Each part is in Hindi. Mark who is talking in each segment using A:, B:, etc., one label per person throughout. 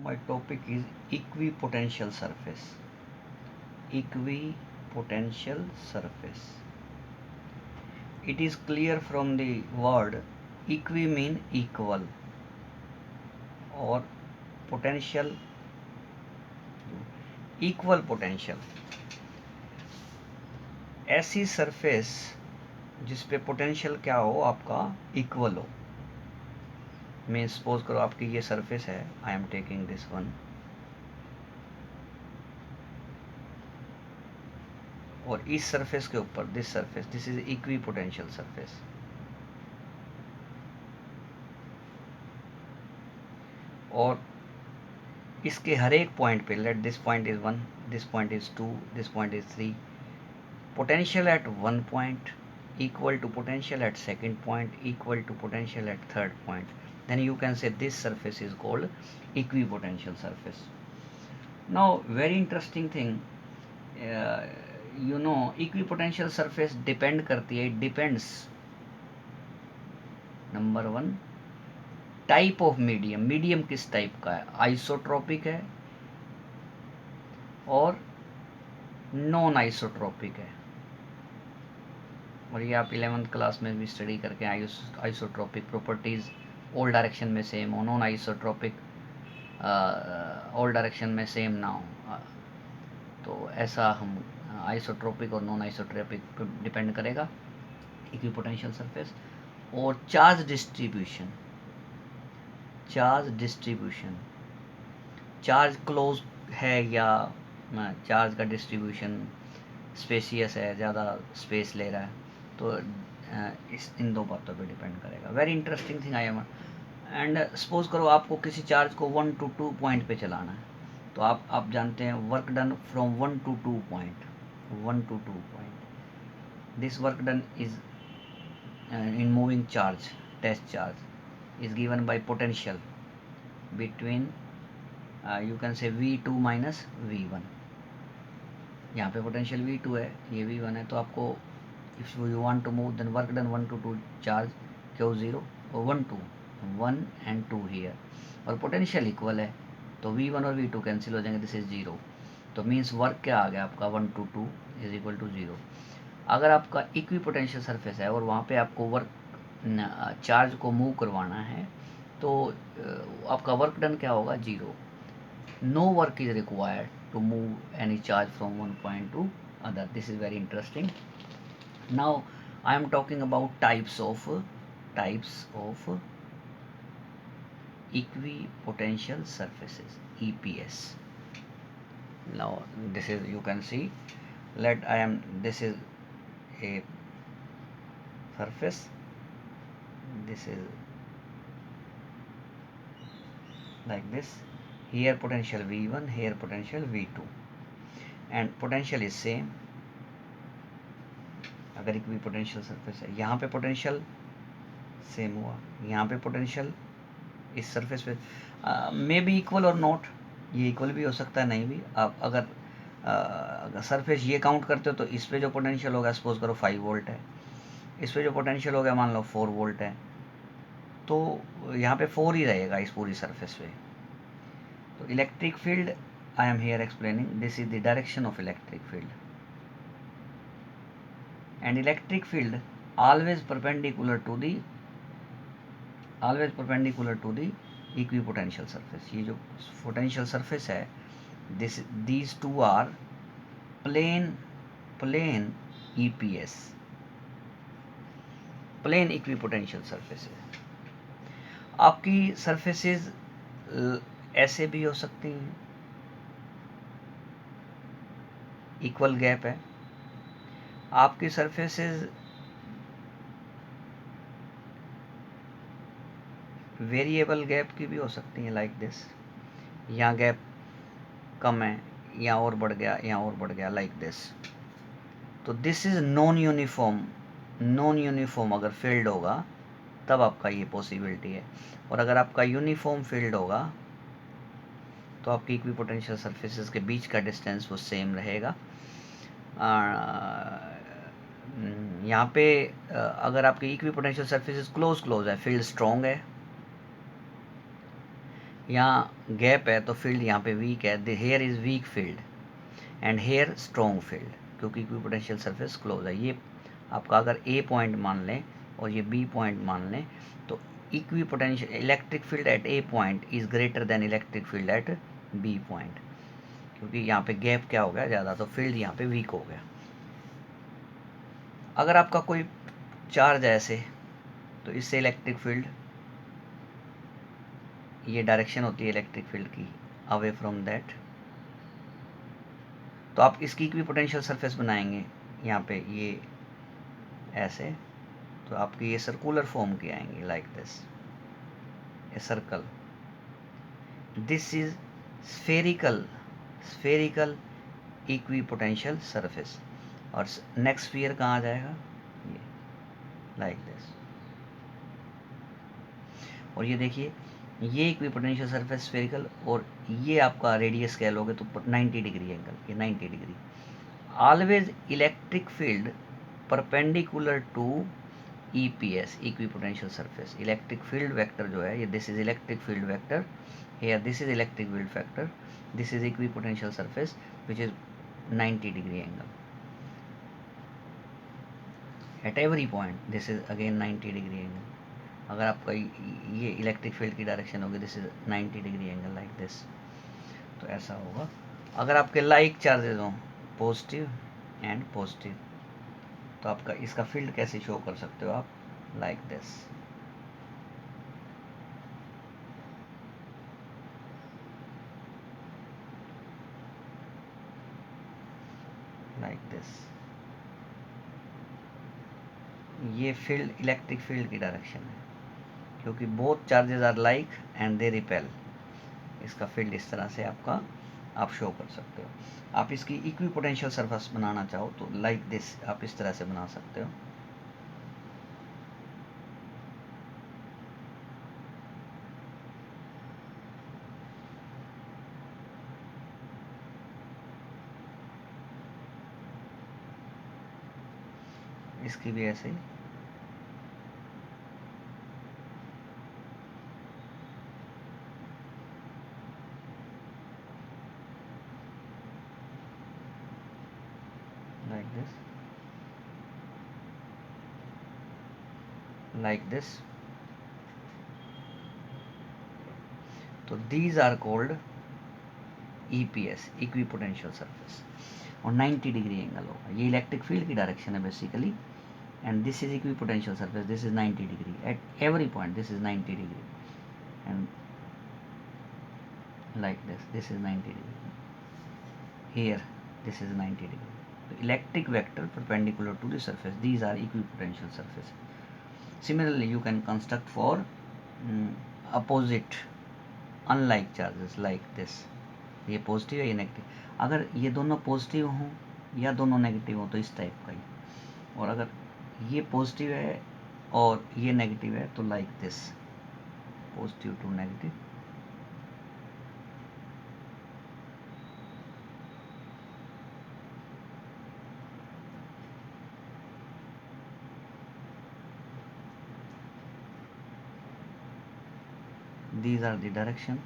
A: My topic is equipotential surface. Equipotential surface. It is clear from the word equi mean equal or potential equal potential. ऐसी सरफेस जिस पे पोटेंशियल क्या हो आपका इक्वल हो. मैं सपोज करो आपकी ये सरफेस है. I am taking this one और इस सरफेस के ऊपर this surface, this is equi potential surface. और इसके हर एक पॉइंट पे, let this point is 1, this point is 2, this point is 3, potential at one point equal to potential at second point equal to potential at third point, then you can say this surface is called equipotential surface. Now very interesting thing, uh, equipotential surface depend करती है, it depends number one type of medium. Medium किस टाइप का है, आइसोट्रोपिक है और नॉन आइसोट्रोपिक है. और ये आप 11th क्लास में भी स्टडी करके आइसोट्रोपिक प्रॉपर्टीज़ ऑल डायरेक्शन में सेम हो, नॉन आइसोट्रोपिक ऑल डायरेक्शन में सेम ना हो. तो ऐसा हम आइसोट्रोपिक और नॉन आइसोट्रोपिक पर डिपेंड करेगा इक्विपोटेंशियल सरफेस. और चार्ज डिस्ट्रीब्यूशन चार्ज क्लोज है या चार्ज का डिस्ट्रीब्यूशन स्पेसियस है, ज़्यादा स्पेस ले रहा है, तो इन दो बातों पे डिपेंड करेगा. Very interesting thing I M. And suppose करो आपको किसी चार्ज को 1 to 2 पॉइंट पे चलाना है, तो आप जानते हैं work done from 1 to 2 point. This work done is in moving charge, test charge is given by potential between you can say V2 minus V1. यहाँ पे पोटेंशियल V2 है, ये V1 है, तो आपको if you want to move then work done 1 to 2 charge Q 0 और 1 and 2 हियर, और पोटेंशियल इक्वल है तो V1 और V2 कैंसिल हो जाएंगे, दिस इज 0. तो मीन्स वर्क क्या आ गया आपका 1 to 2 इज इक्वल टू 0. अगर आपका इक्वी पोटेंशियल सरफेस है और वहाँ पे आपको वर्क चार्ज को मूव करवाना है, तो आपका वर्क डन क्या होगा 0. No work is required to move any charge from one point to other. This is very interesting. Now I am talking about types of equipotential surfaces, EPS. Now this is, you can see, this is a surface, this is like this. Here potential V1, here potential V2, and potential is same. अगर इक्वी पोटेंशियल सरफेस है, यहाँ पे पोटेंशियल सेम हुआ, यहाँ पे पोटेंशियल इस सरफेस पे मे बी इक्वल और नॉट, ये इक्वल भी हो सकता है, नहीं भी. आप अगर सरफेस ये काउंट करते हो तो इस पे जो पोटेंशियल होगा, सपोज करो 5 वोल्ट है, इस पे जो पोटेंशियल होगा मान लो 4 वोल्ट है, तो यहाँ पे 4 ही रहेगा इस पूरी सरफेस पे. तो electric field I am here explaining, this is the direction of electric field, and electric field always perpendicular to the equipotential surface. ये जो potential surface है, these two are plane EPS, plane equipotential surface है. आपकी surfaces ऐसे भी हो सकती हैं, इक्वल गैप है. आपकी सरफेसेस वेरिएबल गैप की भी हो सकती हैं, लाइक दिस. यहाँ गैप कम है, यहाँ और बढ़ गया, यहाँ और बढ़ गया, लाइक दिस. तो दिस इज नॉन यूनिफॉर्म अगर फील्ड होगा तब आपका ये पॉसिबिलिटी है. और अगर आपका यूनिफॉर्म फील्ड होगा तो आपकी इक्विपोटेंशियल सरफेसेस के बीच का डिस्टेंस वो सेम रहेगा. यहाँ पे अगर आपकी इक्विपोटेंशियल सरफेसेस क्लोज है, फील्ड स्ट्रॉन्ग है. यहाँ गैप है तो फील्ड यहाँ पे वीक है, here is weak field and here strong field, क्योंकि इक्विपोटेंशियल सरफेस क्लोज है। ये आपका अगर ए पॉइंट मान लें और ये बी पॉइंट मान लें तो equipotential electric field at A point is greater than electric field at B point, क्योंकि यहाँ पे गैप क्या हो गया ज़्यादा, तो फील्ड यहाँ पे वीक हो गया। अगर आपका कोई चार्ज है ऐसे, तो इससे इलेक्ट्रिक फील्ड, ये डायरेक्शन होती है इलेक्ट्रिक फील्ड की अवे फ्रॉम दैट, तो आप इसकी इक्विपोटेंशियल सरफेस बनाएंगे यहाँ पे ये ऐसे, तो आपके ये सर्कुलर फॉर्म के आएंगे like this, a circle. This is spherical equipotential surface. और नेक्स्ट स्फीयर कहाँ आ जाएगा, ये लाइक दिस। और ये देखिए ये इक्विपोटेंशियल सरफेस स्फेरिकल, और ये आपका रेडियस कह लोगे तो 90 डिग्री एंगल, ये 90 degree. Always electric field perpendicular to EPS, equipotential surface. Electric field vector जो है ये, this is electric field vector, here this is electric field vector, this is equipotensial surface which is 90 degree angle at every point, this is again 90 degree angle। अगर आपका ये इलेक्ट्रिक फील्ड की डायरेक्शन होगी, this is 90 degree angle like this, तो ऐसा होगा। अगर आपके लाइक चार्जेस हों पॉजिटिव एंड पॉजिटिव, तो आपका इसका फील्ड कैसे शो कर सकते हो आप, लाइक दिस, लाइक दिस। ये फील्ड इलेक्ट्रिक फील्ड की डायरेक्शन है, क्योंकि both charges are like and they repel. इसका फील्ड इस तरह से आपका आप शो कर सकते हो। आप इसकी इक्विपोटेंशियल सरफेस बनाना चाहो तो लाइक दिस आप इस तरह से बना सकते हो। इसकी भी ऐसे ही, like this, तो these are called EPS, equipotential surface. और 90 डिग्री एंगल होगा, ये इलेक्ट्रिक फील्ड की डायरेक्शन है basically, and this is equipotential surface, this is 90 degree at every point, this is 90 degree and like this is 90 degree, here this is 90 degree, so electric vector perpendicular to the surface, these are equipotential surfaces। Similarly you can construct for opposite unlike charges like this, ये पॉजिटिव है ये नेगेटिव। अगर ये दोनों पॉजिटिव हों या दोनों नेगेटिव हो तो इस टाइप का ही, और अगर ये पॉजिटिव है और ये नेगेटिव है तो like this, positive to negative. These are the direction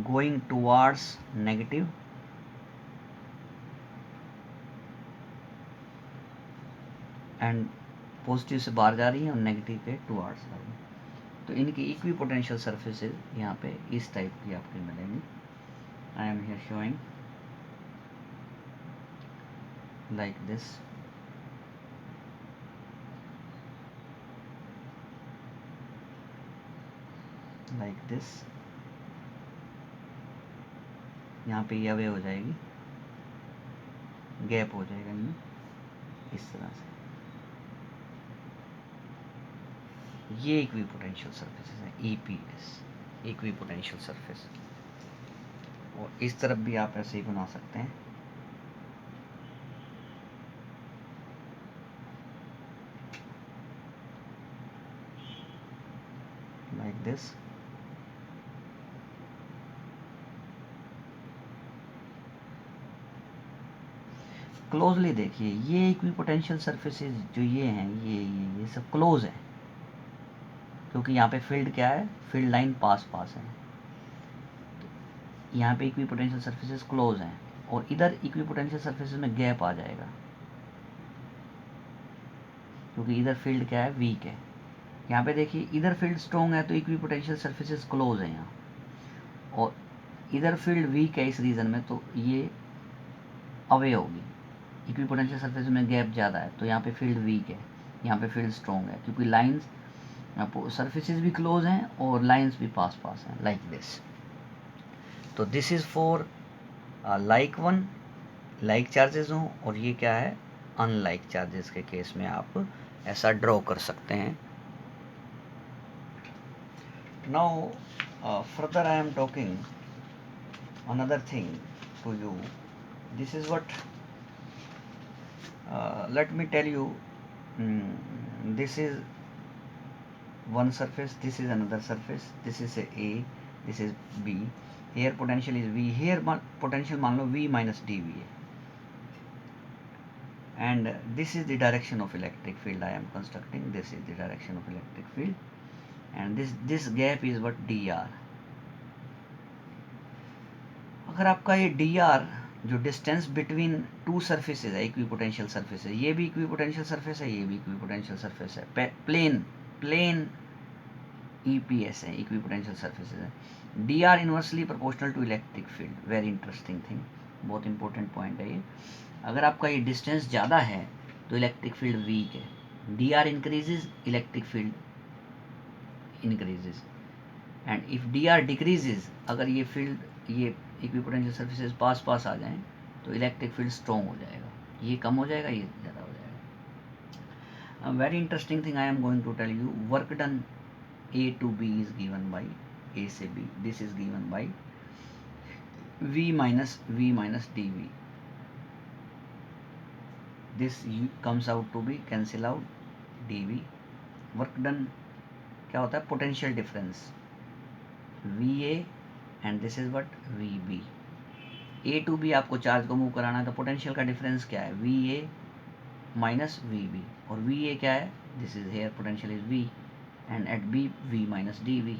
A: going towards negative and positive से बाहर जा रही है और नेगेटिव के टुवार्ड्स जा रही है। तो इनकी इक्विपोटेंशियल सरफेसेस यहाँ पे इस टाइप की आपकी मिलेंगी। I am here showing like this, like this. यहाँ पे ये वे हो जाएगी, गैप हो जाएगा इनमें इस तरह से। ये इक्विपोटेंशियल सरफेसेस है, EPS, इक्विपोटेंशियल सरफेस। और इस तरफ भी आप ऐसे ही बना सकते हैं, लाइक दिस। क्लोजली देखिए, ये इक्विपोटेंशियल सरफेसेस जो ये हैं ये सब क्लोज हैं, क्योंकि यहाँ पे फील्ड क्या है, फील्ड लाइन पास पास है, यहाँ पे इक्विपोटेंशियल सर्फेसेस क्लोज हैं और इधर इक्विपोटेंशियल सर्फेसेस में गैप आ जाएगा क्योंकि इधर फील्ड क्या है, वीक है। यहाँ पे देखिए इधर फील्ड स्ट्रॉन्ग है तो इक्विपोटेंशियल सर्फेसेस क्लोज है यहाँ, और इधर फील्ड वीक है इस रीजन में तो ये अवे होगी। इक्विपोटेंशियल सर्फेस में गैप ज़्यादा है तो यहाँ पे फील्ड वीक है, यहाँ पे फील्ड स्ट्रॉन्ग है क्योंकि लाइंस सर्फेसेस भी क्लोज हैं और लाइंस भी पास पास हैं, लाइक दिस। तो this is for like one, like charges हों, और ये क्या है, अनलाइक चार्जेस के केस में आप ऐसा ड्रॉ कर सकते हैं। Now further I am talking another thing to you. This is what let me tell you, this is one surface, this is another surface, this is A, this is B, here potential is V, here potential मान लो V minus dV है, and this is the direction of electric field I am constructing, this is the direction of electric field, and this gap is what dr। अगर आपका ये dr जो डिस्टेंस बिटवीन टू सर्फेसेज है, इक्विपोटेंशियल सर्फेस है, ये भी इक्विपोटेंशियल सर्फेस है, ये भी इक्विपोटेंशियल सर्फेस है, प्लेन ईपीएस है, इक्विपोटेंशियल सर्फेसेज है, dr inversely proportional to electric field. Very interesting thing, बहुत इंपॉर्टेंट पॉइंट है ये। अगर आपका ये डिस्टेंस ज़्यादा है तो इलेक्ट्रिक फील्ड वीक है, dr increases electric field increases, and if dr decreases, अगर ये फील्ड ये इक्विपोटेंशियल सर्फेसेस पास पास आ जाएं तो इलेक्ट्रिक फील्ड स्ट्रॉन्ग हो जाएगा, ये कम हो जाएगा, ये ज़्यादा हो जाएगा। Very interesting thing I am going to tell you, work done A to B is given by A से B, this is given by V minus dV, this comes out to be cancel out dV। Work done क्या होता है, potential difference VA and this is what VB। A to B आपको चार्ज को मूव कराना है तो पोटेंशियल का डिफरेंस क्या है, VA माइनस VB, और VA क्या है, this is here potential is V, and at B V minus dV,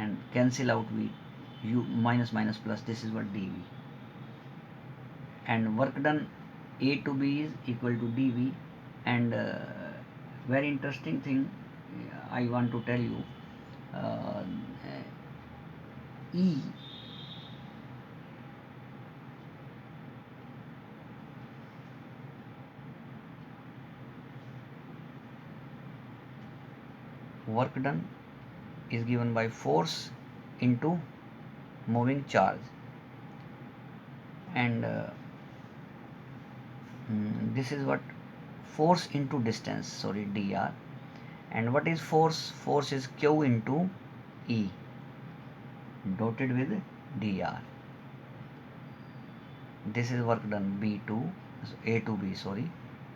A: and cancel out V, U minus minus plus, this is what dV, and work done A to B is equal to dV, and very interesting thing I want to tell you, E work done is given by force into moving charge, and this is what force into distance, sorry dr, and what is force, force is q into E dotted with dr, this is work done B to A to B, sorry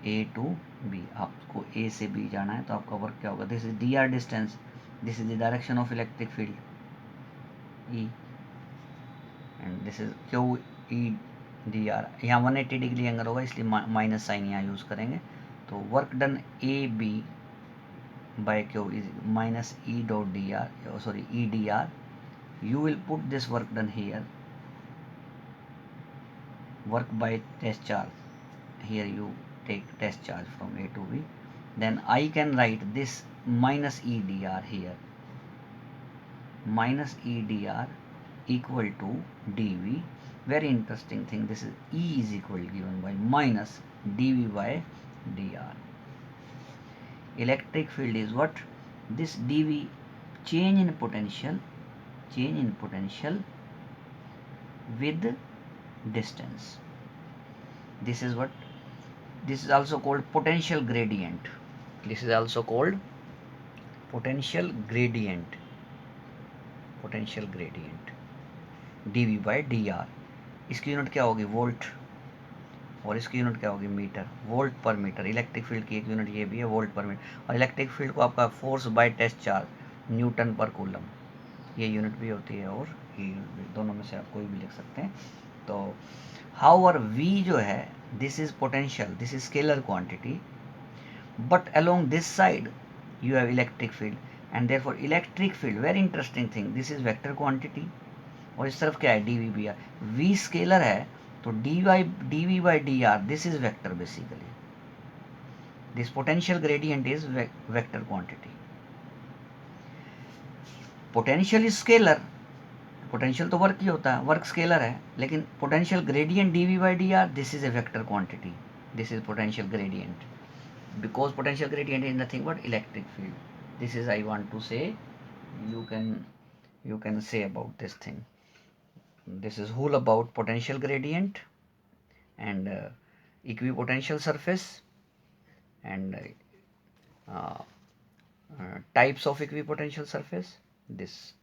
A: A to B, आपको A से B जाना है तो आपका वर्क क्या होगा, this is dr distance, this is the direction of electric field E, and this is Q E dr, यहाँ 180 डिग्री एंगल होगा इसलिए माइनस साइन यहाँ यूज़ करेंगे, तो work done A B by Q is minus E dot dr, sorry E dr, you will put this work done here, work by test charge, here you take test charge from A to B, then I can write this minus E dr here, minus E dr equal to dV। very interesting thing, this is E is equal given by minus dV by dr। electric field is what, this dV change in potential with distance, this is what, this is also called potential gradient, this is also called potential gradient dV by dr। इसकी यूनिट क्या होगी, वोल्ट, और इसकी यूनिट क्या होगी, मीटर, वोल्ट पर मीटर। इलेक्ट्रिक फील्ड की एक यूनिट ये भी है, वोल्ट पर मीटर, और इलेक्ट्रिक फील्ड को आपका force by test charge newton पर कूलम, ये यूनिट भी होती है और ये यूनिट भी, दोनों में से आप कोई भी लिख सकते हैं। तो हाउएवर V जो है, this is potential, this is scalar quantity, but along this side you have electric field, and therefore electric field, very interesting thing, this is vector quantity. और इस तरफ क्या है, dv by r, v scalar है तो dv by dr this is vector basically. This potential gradient is vector quantity. Potential is scalar, potential तो वर्क ही होता है, वर्क स्केलर है, लेकिन potential gradient dv by dr this is a vector quantity, this is potential gradient, because potential gradient is nothing but electric field. This is I want to say, you can say about this thing. This is whole about potential gradient and equipotential surface and types of equipotential surface. This